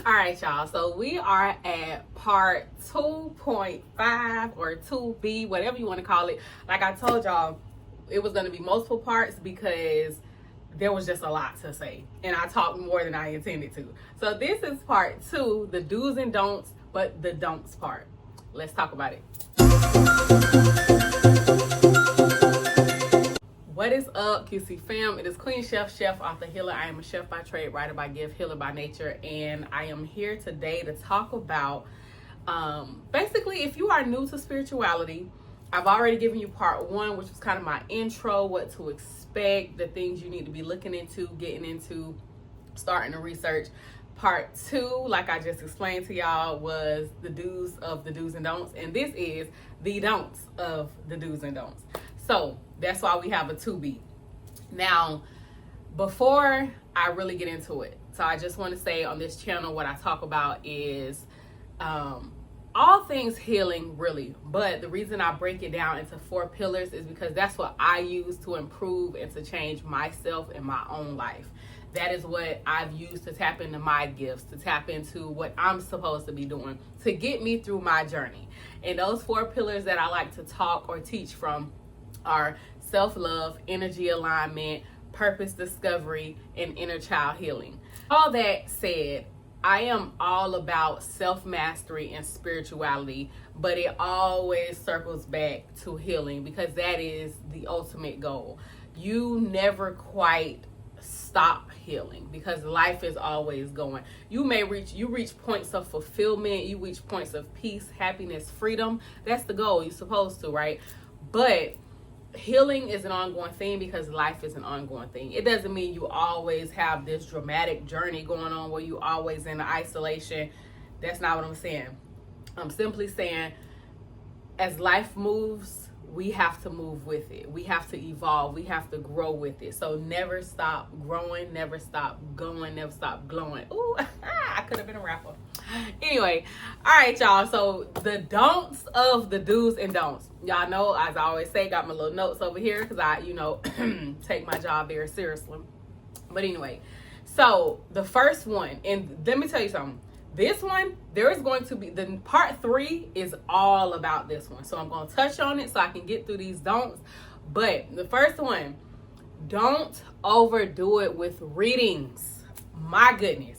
All right, y'all. So we are at part 2.5 or 2B, whatever you want to call it. Like I told y'all, it was going to be multiple parts because there was just a lot to say. And I talked more than I intended to. So this is part 2, the do's and don'ts, but the don'ts part. Let's talk about it. What is up, QC fam? It is Queen Chef, author, healer. I am a chef by trade, writer by gift, healer by nature, and I am here today to talk about basically, if you are new to spirituality, I've already given you part 1, which was kind of my intro, what to expect, the things you need to be looking into, getting into, starting to research. Part 2, like I just explained to y'all, was the do's and don'ts, and this is the don'ts of the do's and don'ts. So that's why we have a 2B. Now, before I really get into it, so I just want to say on this channel, what I talk about is all things healing, really. But the reason I break it down into 4 pillars is because that's what I use to improve and to change myself in my own life. That is what I've used to tap into my gifts, to tap into what I'm supposed to be doing, to get me through my journey. And those 4 pillars that I like to talk or teach from are self-love, energy alignment, purpose discovery, and inner child healing. All that said, I am all about self-mastery and spirituality, but it always circles back to healing because that is the ultimate goal. You never quite stop healing because life is always going. You reach points of fulfillment, you reach points of peace, happiness, freedom. That's the goal. You're supposed to, right? But healing is an ongoing thing because life is an ongoing thing. It doesn't mean you always have this dramatic journey going on where you always in isolation. That's not what I'm saying. I'm simply saying as life moves, we have to move with it. We have to evolve. We have to grow with it. So never stop growing, never stop going, never stop glowing. Ooh, I could have been a rapper. Anyway, all right, y'all. So the don'ts of the do's and don'ts. Y'all know, as I always say, got my little notes over here because I, take my job very seriously. But anyway, so the first one, and let me tell you something. This one, there is going to be, the part 3 is all about this one. So I'm going to touch on it so I can get through these don'ts. But the first one, don't overdo it with readings. My goodness.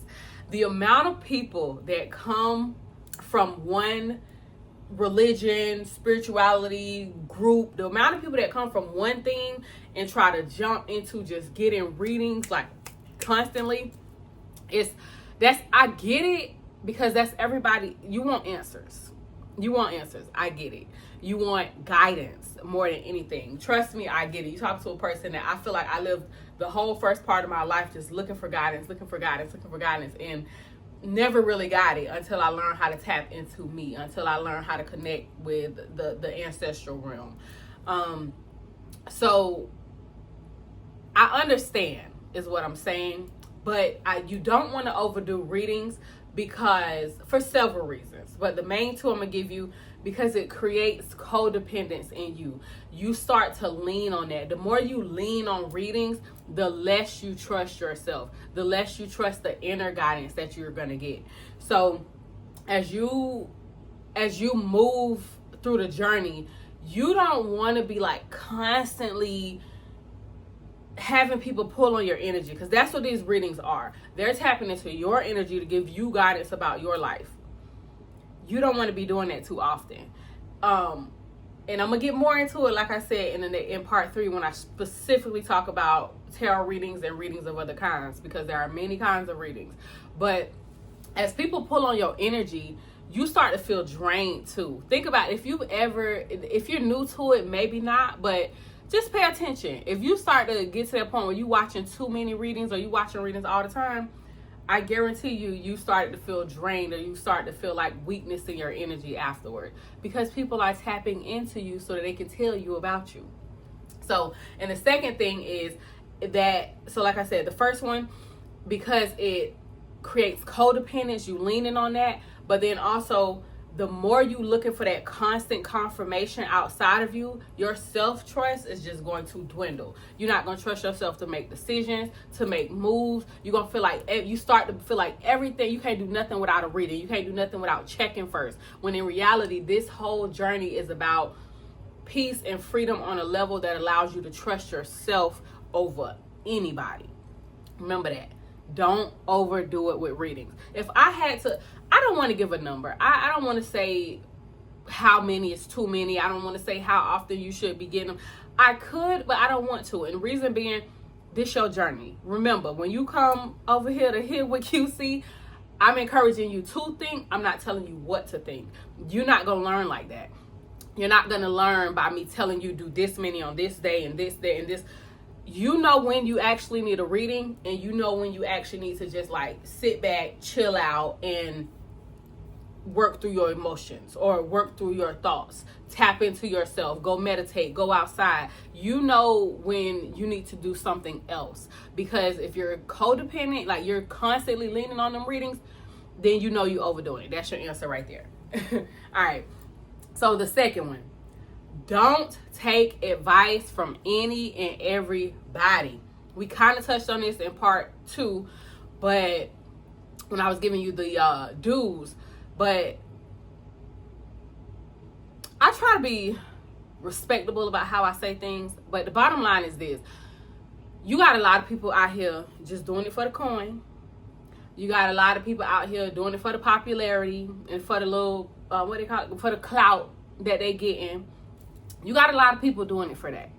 The amount of people that come from one religion, spirituality group, the amount of people that come from one thing and try to jump into just getting readings like constantly, I get it. Because that's everybody. You want answers. I get it. You want guidance more than anything. Trust me, I get it. You talk to a person that I feel like I lived the whole first part of my life just looking for guidance, and never really got it until I learned how to tap into me, until I learned how to connect with the ancestral realm. So I understand is what I'm saying, but you don't want to overdo readings because for several reasons, but the main 2 I'm gonna give you because it creates codependence in you. You start to lean on that. The more you lean on readings, the less you trust yourself, the less you trust the inner guidance that you're gonna get. So as you move through the journey, you don't want to be like constantly having people pull on your energy, because that's what these readings are. They're tapping into your energy to give you guidance about your life. You don't want to be doing that too often. And I'm gonna get more into it, like I said, in part 3 when I specifically talk about tarot readings and readings of other kinds, because there are many kinds of readings. But as people pull on your energy, you start to feel drained too. Think about if you're new to it, maybe not, but just pay attention. If you start to get to that point where you're watching too many readings or you watching readings all the time, I guarantee you started to feel drained, or you start to feel like weakness in your energy afterward, because people are tapping into you so that they can tell you about you. So, and the second thing is that, so like I said, the first one, because it creates codependence, you leaning on that, but then also the more you looking for that constant confirmation outside of you, your self-trust is just going to dwindle. You're not going to trust yourself to make decisions, to make moves. You're going to feel like, you start to feel like everything, you can't do nothing without a reading. You can't do nothing without checking first. When in reality, this whole journey is about peace and freedom on a level that allows you to trust yourself over anybody. Remember that. Don't overdo it with readings. If I had to, I don't want to give a number. I don't want to say how many is too many. I don't want to say how often you should be getting them. I could, but I don't want to. And the reason being, this your journey. Remember, when you come over here to hear what QC, I'm encouraging you to think. I'm not telling you what to think. You're not going to learn like that. You're not going to learn by me telling you do this many on this day and this day and this. You know when you actually need a reading, and you know when you actually need to just like sit back, chill out, and work through your emotions or work through your thoughts. Tap into yourself. Go meditate. Go outside. You know when you need to do something else. Because if you're codependent, like you're constantly leaning on them readings, then you know you're overdoing it. That's your answer right there. All right. So the second one. Don't take advice from any and everybody. We kind of touched on this in part 2, but when I was giving you the do's, but I try to be respectable about how I say things. But the bottom line is this. You got a lot of people out here just doing it for the coin. You got a lot of people out here doing it for the popularity and for the little, for the clout that they getting. You got a lot of people doing it for that.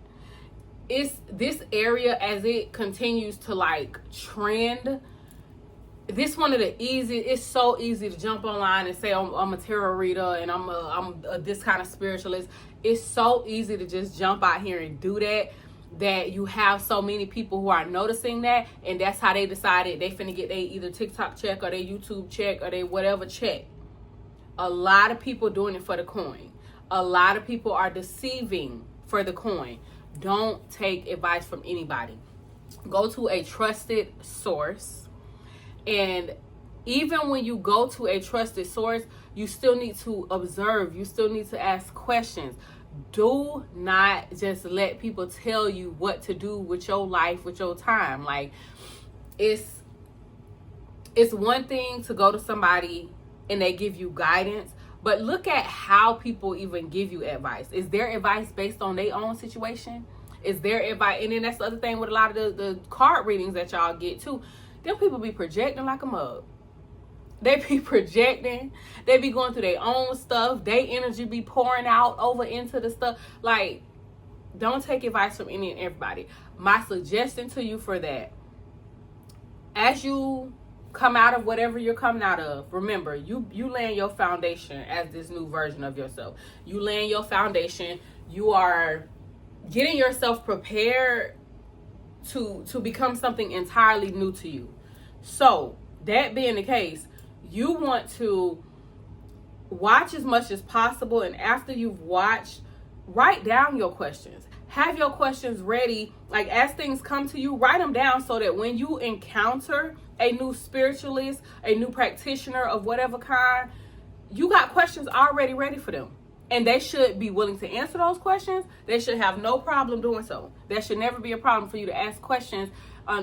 It's this area, as it continues to like trend. This one of the it's so easy to jump online and say I'm a tarot reader and I'm this kind of spiritualist. It's so easy to just jump out here and do that you have so many people who are noticing that, and that's how they decided they finna get they either TikTok check or they YouTube check or they whatever check. A lot of people doing it for the coin. A lot of people are deceiving for the coin. Don't take advice from anybody. Go to a trusted source. And even when you go to a trusted source, you still need to observe. You still need to ask questions. Do not just let people tell you what to do with your life, with your time. Like, it's one thing to go to somebody and they give you guidance. But look at how people even give you advice. Is their advice based on their own situation? Is their advice? And then that's the other thing with a lot of the card readings that y'all get too. Them people be projecting like a mug. They be projecting. They be going through their own stuff. Their energy be pouring out over into the stuff. Like, don't take advice from any and everybody. My suggestion to you for that, as you come out of whatever you're coming out of, remember, you laying your foundation as this new version of yourself. You laying your foundation. You are getting yourself prepared to become something entirely new to you. So that being the case, you want to watch as much as possible, and after you've watched, write down your questions. Have your questions ready. Like, as things come to you, write them down so that when you encounter a new spiritualist, a new practitioner of whatever kind, you got questions already ready for them. And they should be willing to answer those questions. They should have no problem doing so. There should never be a problem for you to ask questions. I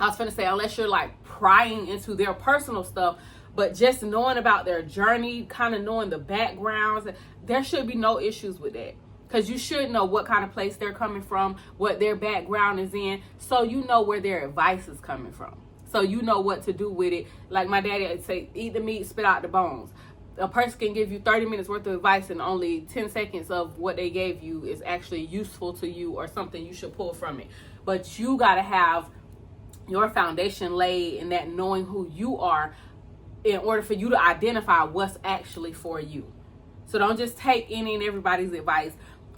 was finna say, unless you're like prying into their personal stuff, but just knowing about their journey, kind of knowing the backgrounds, there should be no issues with that. Because you should know what kind of place they're coming from, what their background is in, so you know where their advice is coming from. So you know what to do with it. Like my daddy would say, eat the meat, spit out the bones. A person can give you 30 minutes worth of advice and only 10 seconds of what they gave you is actually useful to you or something you should pull from it. But you got to have your foundation laid in that knowing who you are in order for you to identify what's actually for you. So don't just take any and everybody's advice.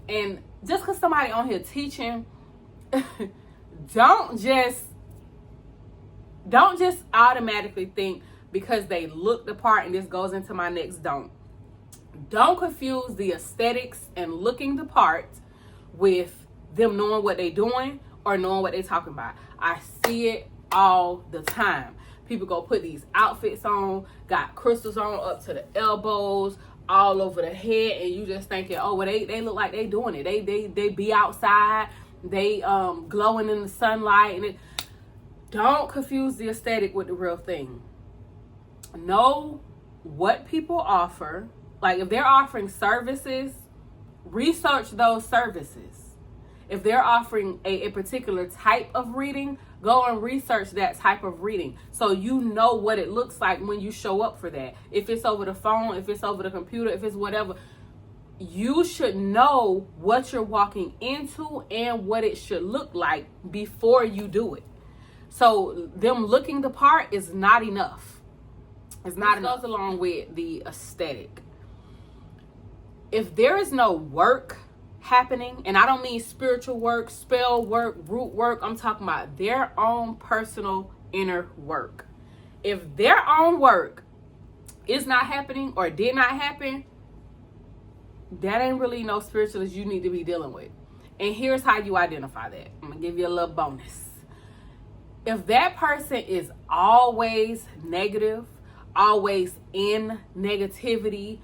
And just because somebody on here teaching, don't just automatically think because they look the part, and this goes into my next don't confuse the aesthetics and looking the part with them knowing what they're doing or knowing what they're talking about. I see it all the time. People go put these outfits on, got crystals on up to the elbows, all over the head, and you just thinking, oh, well, they look like they doing it. They be outside, they glowing in the sunlight, and don't confuse the aesthetic with the real thing. Know what people offer. Like, if they're offering services, research those services. If they're offering a particular type of reading, go and research that type of reading so you know what it looks like when you show up for that. If it's over the phone, if it's over the computer, if it's whatever, you should know what you're walking into and what it should look like before you do it. So them looking the part is not enough. It's not enough. It goes along with the aesthetic. If there is no work happening, and I don't mean spiritual work, spell work, root work, I'm talking about their own personal inner work. If their own work is not happening or did not happen, that ain't really no spiritualist you need to be dealing with. And here's how you identify that. I'm gonna give you a little bonus. If that person is always negative, always in negativity,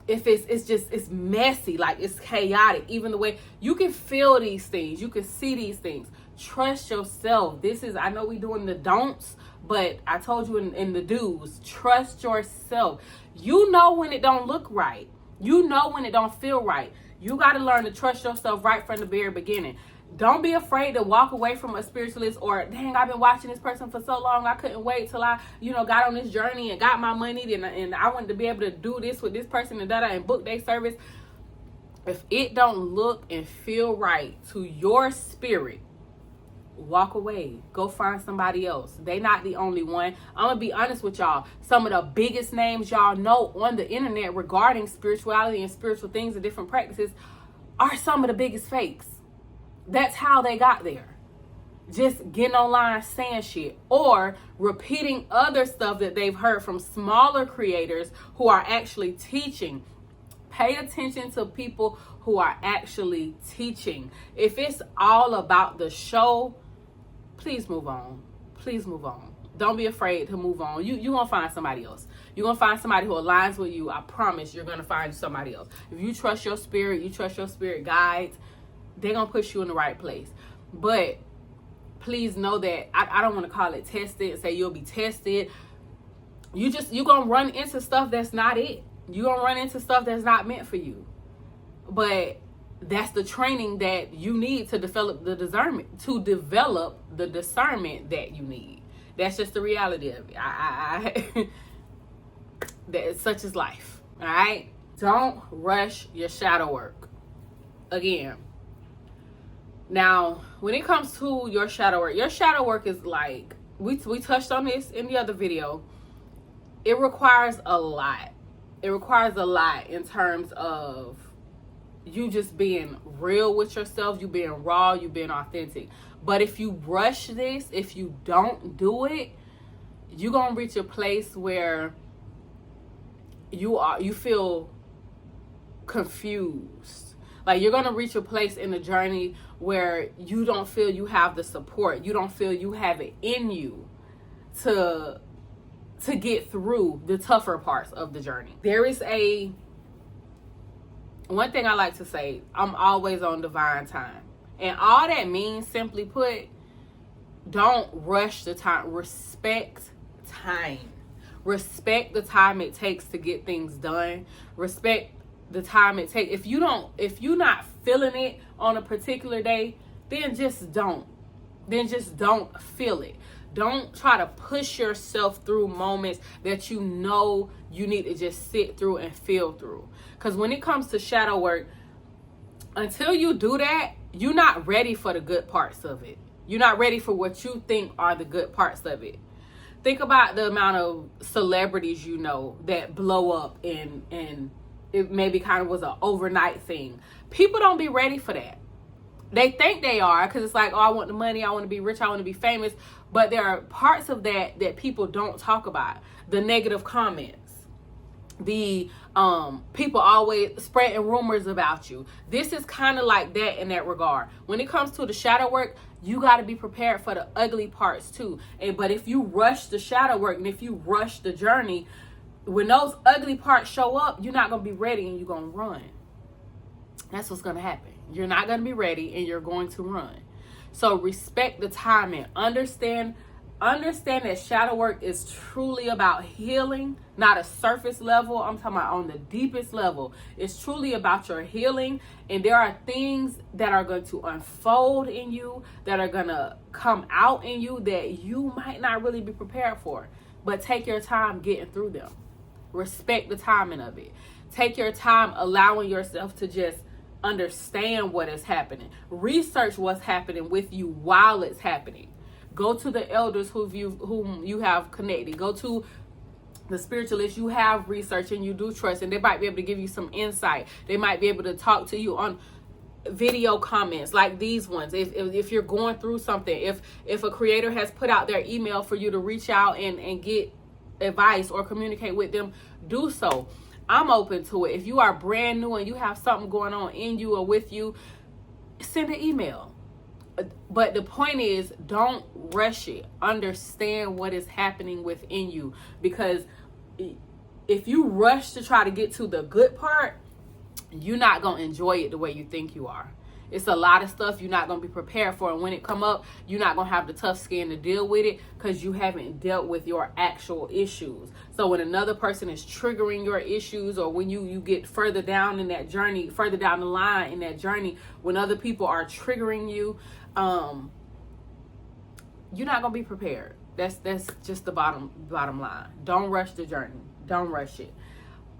if it's messy, like it's chaotic, even the way you can feel these things, you can see these things. Trust yourself. I know we doing the don'ts, but I told you in the do's. Trust yourself. You know when it don't look right. You know when it don't feel right. You got to learn to trust yourself right from the very beginning. Don't be afraid to walk away from a spiritualist, or dang, I've been watching this person for so long, I couldn't wait till I, got on this journey and got my money, and I wanted to be able to do this with this person and book their service. If it don't look and feel right to your spirit, walk away. Go find somebody else. They not the only one. I'm gonna be honest with y'all. Some of the biggest names y'all know on the internet regarding spirituality and spiritual things and different practices are some of the biggest fakes. That's how they got there. Just getting online saying shit or repeating other stuff that they've heard from smaller creators who are actually teaching. Pay attention to people who are actually teaching. If it's all about the show, please move on. Please move on. Don't be afraid to move on. You're going to find somebody else. You're going to find somebody who aligns with you. I promise you're going to find somebody else. If you trust your spirit, you trust your spirit guides, they're going to push you in the right place. But please know that I don't want to call it tested, say you'll be tested. You're going to run into stuff that's not it. You're going to run into stuff that's not meant for you. But that's the training that you need to develop the discernment, that you need. That's just the reality of it. That such is life. All right. Don't rush your shadow work. Again. Now, when it comes to your shadow work is like, we touched on this in the other video. It requires a lot. It requires a lot in terms of you just being real with yourself, you being raw, you being authentic. But if you rush this, if you don't do it, you're going to reach a place where you feel confused. Like, you're going to reach a place in the journey where you don't feel you have the support. You don't feel you have it in you to get through the tougher parts of the journey. There is one thing I like to say, I'm always on divine time. And all that means, simply put, don't rush the time. Respect time. Respect the time it takes to get things done. Respect the time it takes. If you're not feeling it on a particular day, then just don't feel it. Don't try to push yourself through moments that you know you need to just sit through and feel through. Because when it comes to shadow work, until you do that, you're not ready for the good parts of it. You're not ready for what you think are the good parts of it. Think about the amount of celebrities that blow up and it maybe kind of was an overnight thing. People don't be ready for that. They think they are, because it's like, oh, I want the money, I want to be rich, I want to be famous. But there are parts of that people don't talk about. The negative comments, the people always spreading rumors about you. This is kind of like that in that regard. When it comes to the shadow work, you got to be prepared for the ugly parts too. But if you rush the shadow work and if you rush the journey, when those ugly parts show up, you're not going to be ready and you're going to run. That's what's going to happen. You're not going to be ready and you're going to run. So respect the timing. Understand that shadow work is truly about healing, not a surface level. I'm talking about on the deepest level. It's truly about your healing. And there are things that are going to unfold in you, that are going to come out in you that you might not really be prepared for. But take your time getting through them. Respect the timing of it. Take your time allowing yourself to just understand what is happening. Research what's happening with you while it's happening. Go to the elders whom you have connected. Go to the spiritualists you have research and you do trust, and they might be able to give you some insight. They might be able to talk to you on video comments like these ones. If you're going through something, if a creator has put out their email for you to reach out and get advice or communicate with them, do so. I'm open to it. If you are brand new and you have something going on in you or with you, send an email. But the point is, don't rush it. Understand what is happening within you, because if you rush to try to get to the good part, you're not going to enjoy it the way you think you are. It's a lot of stuff you're not going to be prepared for. And when it come up, you're not going to have the tough skin to deal with it because you haven't dealt with your actual issues. So when another person is triggering your issues, or when you get further down in that journey, further down the line in that journey, when other people are triggering you, you're not going to be prepared. That's just the bottom line. Don't rush the journey. Don't rush it.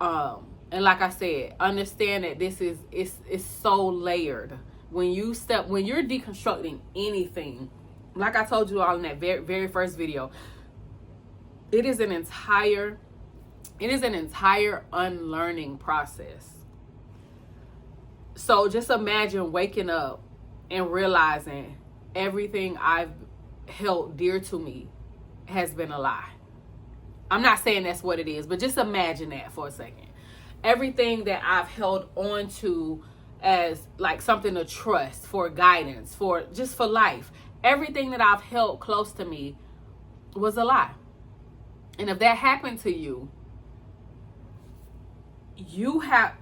And like I said, understand that it's so layered. When you're deconstructing anything, like I told you all in that very, very first video, it is an entire unlearning process. So just imagine waking up and realizing everything I've held dear to me has been a lie. I'm not saying that's what it is, but just imagine that for a second. Everything that I've held on to as like something to trust, for guidance, for life, everything that I've held close to me was a lie. And if that happened to you, you have,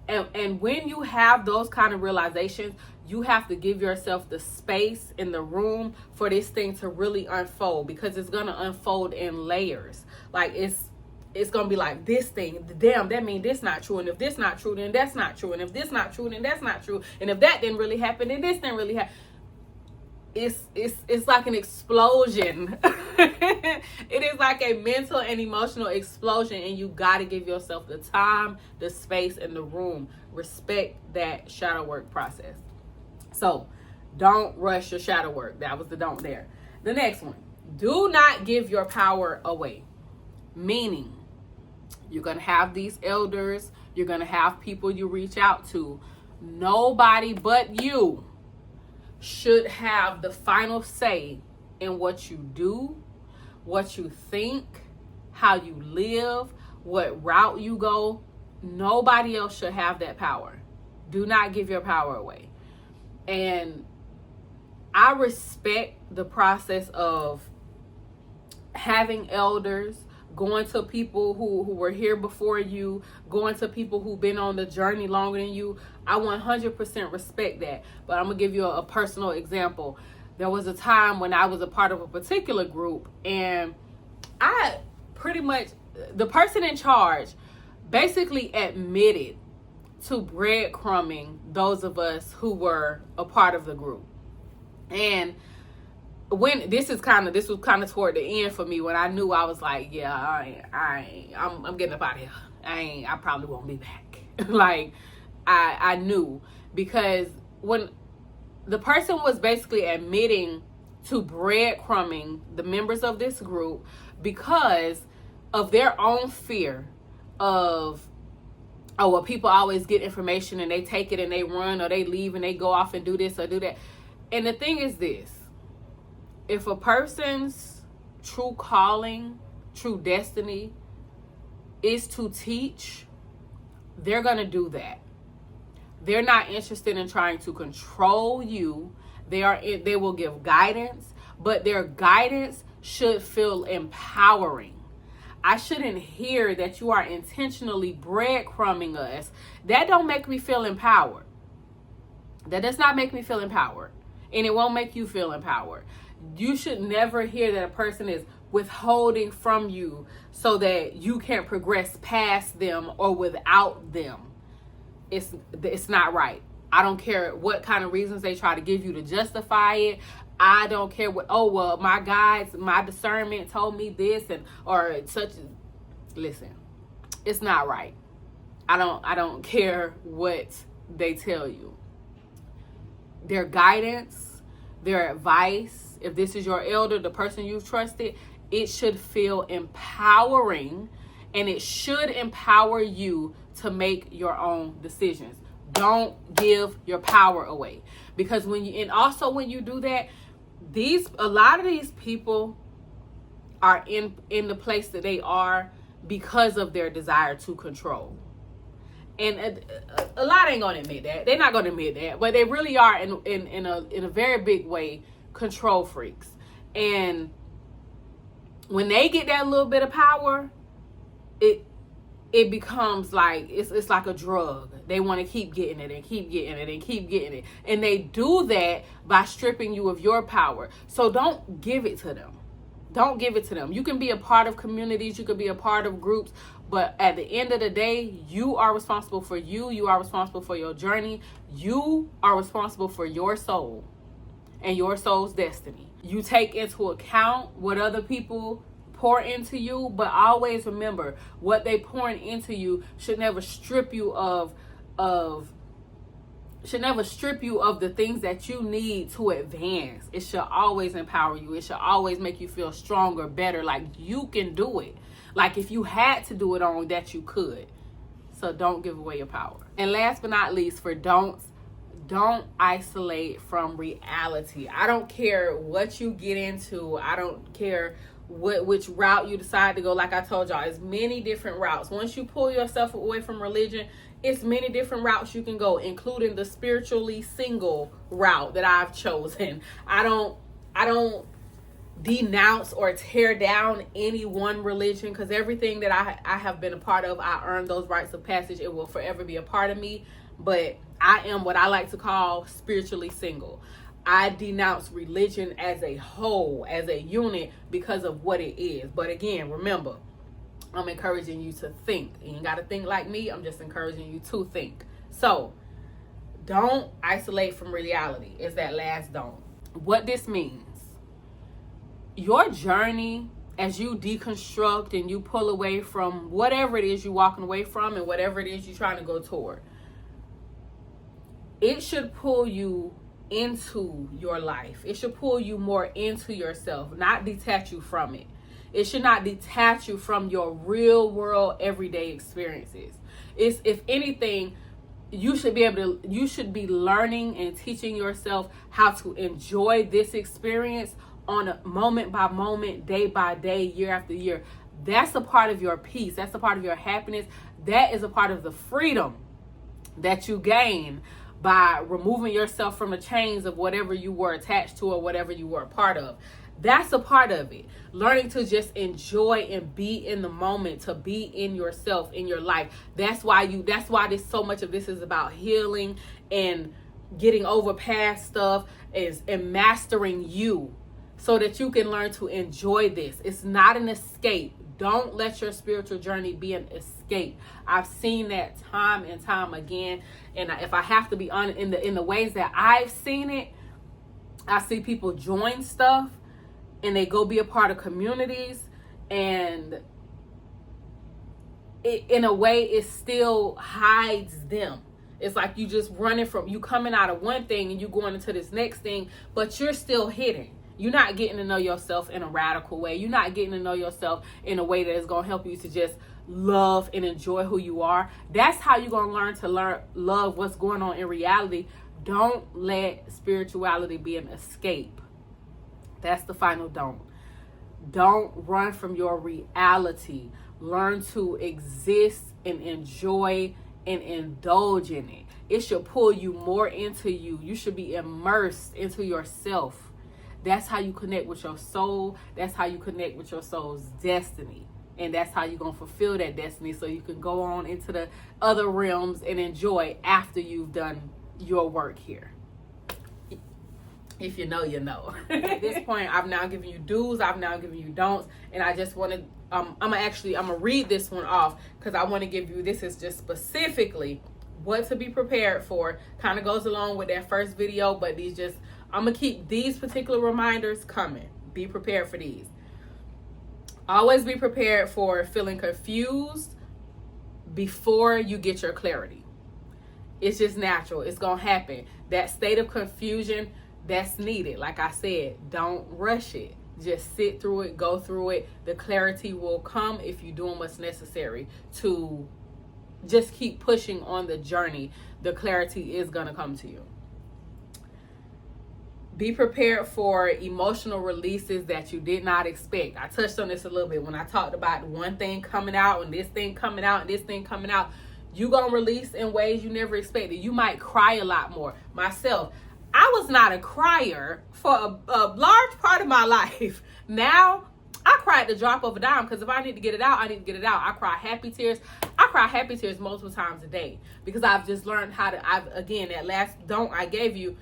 and when you have those kind of realizations, you have to give yourself the space in the room for this thing to really unfold, because it's going to unfold in layers. Like it's going to be like this thing, damn, that means this not true. And if this not true, then that's not true. And if this not true, then that's not true. And if that didn't really happen, then this didn't really happen. It's like an explosion. It is like a mental and emotional explosion. And you got to give yourself the time, the space, and the room. Respect that shadow work process. So don't rush your shadow work. That was the don't there. The next one, do not give your power away. Meaning, you're going to have these elders. You're going to have people you reach out to. Nobody but you should have the final say in what you do, what you think, how you live, what route you go. Nobody else should have that power. Do not give your power away. And I respect the process of having elders, going to people who were here before you, going to people who've been on the journey longer than you. I 100% respect that. But I'm going to give you a personal example. There was a time when I was a part of a particular group, and I pretty much, the person in charge basically admitted to breadcrumbing those of us who were a part of the group. And when this was kind of toward the end for me, when I knew, I was like, yeah, I'm getting up out of here. I probably won't be back. Like, I knew, because when the person was basically admitting to breadcrumbing the members of this group because of their own fear of, oh, well, people always get information and they take it and they run, or they leave and they go off and do this or do that. And the thing is this: if a person's true calling, true destiny is to teach, they're going to do that. They're not interested in trying to control you. They will give guidance, but their guidance should feel empowering. I shouldn't hear that you are intentionally breadcrumbing us. That don't make me feel empowered. That does not make me feel empowered. And it won't make you feel empowered. You should never hear that a person is withholding from you so that you can't progress past them or without them. It's not right. I don't care what kind of reasons they try to give you to justify it. I don't care what, oh, well, my guides, my discernment told me this or such. Listen, it's not right. I don't care what they tell you. Their guidance, their advice, if this is your elder, the person you've trusted, it should feel empowering, and it should empower you to make your own decisions. Don't give your power away, because when you do that, a lot of these people are in the place that they are because of their desire to control. And a lot ain't gonna admit that. They're not gonna admit that, but they really are in a very big way control freaks. And when they get that little bit of power, it becomes like it's like a drug. They want to keep getting it and keep getting it and keep getting it. And they do that by stripping you of your power. So don't give it to them. Don't give it to them. You can be a part of communities, you can be a part of groups, but at the end of the day, you are responsible for you. You are responsible for your journey. You are responsible for your soul and your soul's destiny. You take into account what other people pour into you, but always remember, what they pouring into you should never strip you of the things that you need to advance. It should always empower you. It should always make you feel stronger, better, like you can do it. Like if you had to do it on, that you could. So don't give away your power. And last but not least, for don'ts, don't isolate from reality. I don't care what you get into. I don't care which route you decide to go. Like I told y'all, it's many different routes. Once you pull yourself away from religion, it's many different routes you can go, including the spiritually single route that I've chosen. I don't denounce or tear down any one religion, because everything that I have been a part of, I earned those rites of passage. It will forever be a part of me. But I am what I like to call spiritually single. I denounce religion as a whole, as a unit, because of what it is. But again, remember, I'm encouraging you to think. You ain't got to think like me. I'm just encouraging you to think. So don't isolate from reality is that last don't. What this means, your journey as you deconstruct and you pull away from whatever it is you're walking away from and whatever it is you're trying to go toward, it should pull you into your life. It should pull you more into yourself, not detach you from it. It should not detach you from your real world everyday experiences. If anything, you should be learning and teaching yourself how to enjoy this experience on a moment by moment, day by day, year after year. That's a part of your peace. That's a part of your happiness. That is a part of the freedom that you gain by removing yourself from the chains of whatever you were attached to or whatever you were a part of. That's a part of it. Learning to just enjoy and be in the moment, to be in yourself, in your life. That's why this so much of this is about healing and getting over past stuff and mastering you, so that you can learn to enjoy this. It's not an escape. Don't let your spiritual journey be an escape. I've seen that time and time again. And if I have to be honest, in the ways that I've seen it, I see people join stuff and they go be a part of communities, and in a way it still hides them. It's like you coming out of one thing and you going into this next thing, but you're still hidden. You're not getting to know yourself in a radical way. You're not getting to know yourself in a way that is going to help you to just love and enjoy who you are. That's how you're going to learn to love what's going on in reality. Don't let spirituality be an escape. That's the final don't. Don't run from your reality. Learn to exist and enjoy and indulge in it. It should pull you more into you. You should be immersed into yourself. That's how you connect with your soul. That's how you connect with your soul's destiny. And that's how you're going to fulfill that destiny, so you can go on into the other realms and enjoy after you've done your work here. If you know, you know. At this point, I've now given you do's, I've now given you don'ts, and I just want to, I'm gonna read this one off, because I want to give you, this is just specifically what to be prepared for. Kind of goes along with that first video, but I'm gonna keep these particular reminders coming. Be prepared for these. Always be prepared for feeling confused before you get your clarity. It's just natural. It's gonna happen. That state of confusion, that's needed. Like I said, don't rush it. Just sit through it, go through it. The clarity will come if you're doing what's necessary to just keep pushing on the journey. The clarity is going to come to you. Be prepared for emotional releases that you did not expect. I touched on this a little bit when I talked about one thing coming out and this thing coming out and this thing coming out. You're going to release in ways you never expected. You might cry a lot more. Myself, I was not a crier for a large part of my life. Now, I cry at the drop of a dime, because if I need to get it out, I need to get it out. I cry happy tears. I cry happy tears multiple times a day, because I've just learned how to, again, that last don't I gave you,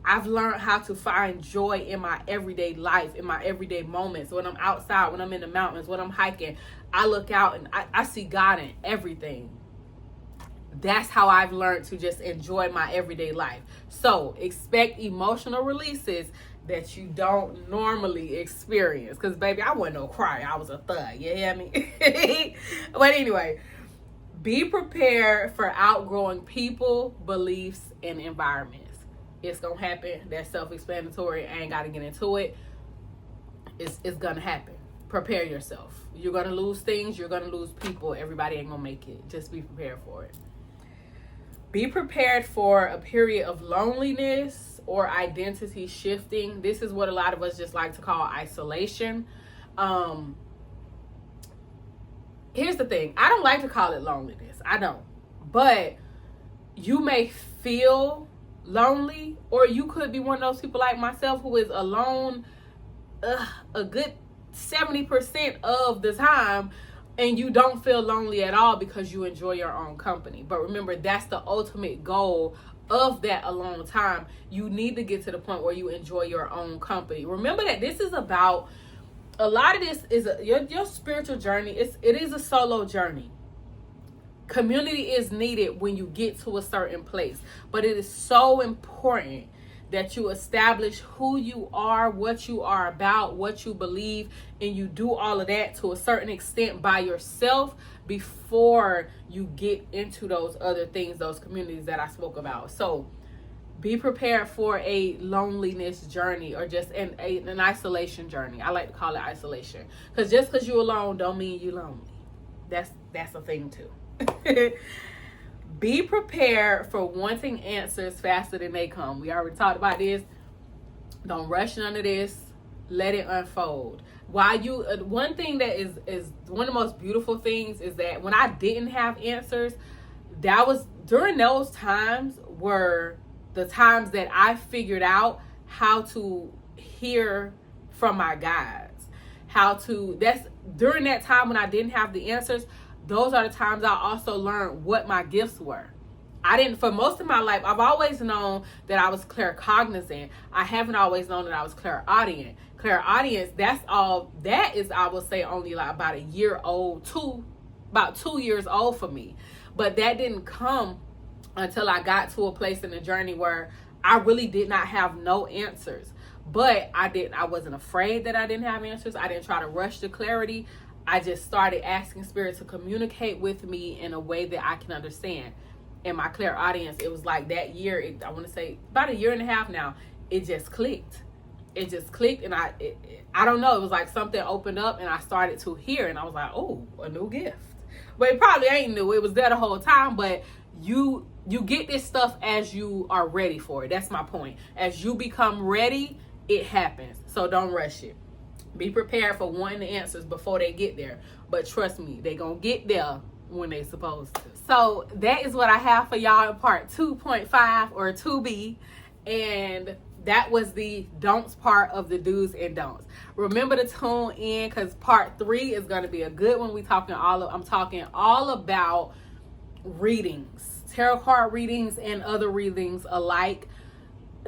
I've learned how to find joy in my everyday life, in my everyday moments. When I'm outside, when I'm in the mountains, when I'm hiking, I look out and I see God in everything. That's how I've learned to just enjoy my everyday life. So expect emotional releases that you don't normally experience. Because, baby, I wasn't no crier. I was a thug. You hear me? But anyway, be prepared for outgrowing people, beliefs, and environments. It's going to happen. That's self-explanatory. I ain't got to get into it. It's going to happen. Prepare yourself. You're going to lose things. You're going to lose people. Everybody ain't going to make it. Just be prepared for it. Be prepared for a period of loneliness or identity shifting. This is what a lot of us just like to call isolation. Here's the thing. I don't like to call it loneliness. I don't. But you may feel lonely, or you could be one of those people like myself who is alone a good 70% of the time, and you don't feel lonely at all because you enjoy your own company. But remember, that's the ultimate goal of that alone time. You need to get to the point where you enjoy your own company. Remember that this is about, a lot of this is your spiritual journey. It is a solo journey. Community is needed when you get to a certain place, but it is so important that you establish who you are, what you are about, what you believe, and you do all of that to a certain extent by yourself before you get into those other things, those communities that I spoke about. So be prepared for a loneliness journey, or just an isolation journey. I like to call it isolation, because just because you're alone don't mean you're lonely. That's a thing too. Be prepared for wanting answers faster than they come. We already talked about this. Don't rush none of this. Let it unfold. One thing that is one of the most beautiful things is that when I didn't have answers, that was during those times were the times that I figured out how to hear from my guides. That's during that time when I didn't have the answers. Those are the times I also learned what my gifts were. For most of my life, I've always known that I was claircognizant. I haven't always known that I was clairaudient. Clairaudience, that is, I would say, only like about about 2 years old for me. But that didn't come until I got to a place in the journey where I really did not have no answers. But I wasn't afraid that I didn't have answers. I didn't try to rush to clarity. I just started asking Spirit to communicate with me in a way that I can understand. And my clairaudience, it was like that year, I want to say about a year and a half now, it just clicked. It just clicked, and I don't know, it was like something opened up and I started to hear, and I was like, oh, a new gift. But it probably ain't new. It was there the whole time, but you get this stuff as you are ready for it. That's my point. As you become ready, it happens. So don't rush it. Be prepared for wanting the answers before they get there. But trust me, they gonna get there when they supposed to. So that is what I have for y'all in part 2.5 or 2B. And that was the don'ts part of the do's and don'ts. Remember to tune in, because part 3 is going to be a good one. I'm talking all about readings, tarot card readings and other readings alike.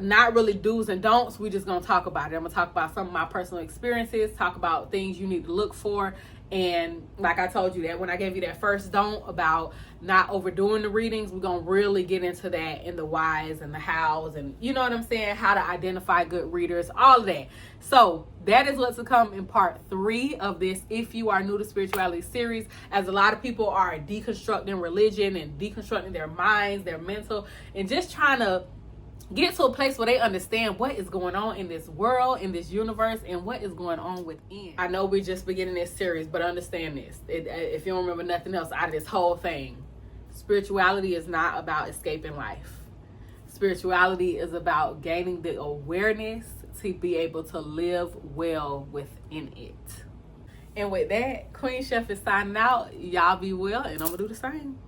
Not really do's and don'ts. We're just going to talk about it. I'm going to talk about some of my personal experiences, talk about things you need to look for. And like I told you that when I gave you that first don't about not overdoing the readings, we're going to really get into that in the whys and the hows, and you know what I'm saying, how to identify good readers, all of that. So that is what's to come in part 3 of this If You Are New to Spirituality series, as a lot of people are deconstructing religion and deconstructing their minds, their mental, and just trying to get to a place where they understand what is going on in this world, in this universe, and what is going on within. I know we're just beginning this series, but understand this. If you don't remember nothing else out of this whole thing, spirituality is not about escaping life. Spirituality is about gaining the awareness to be able to live well within it. And with that, Queen Chef is signing out. Y'all be well, and I'm going to do the same.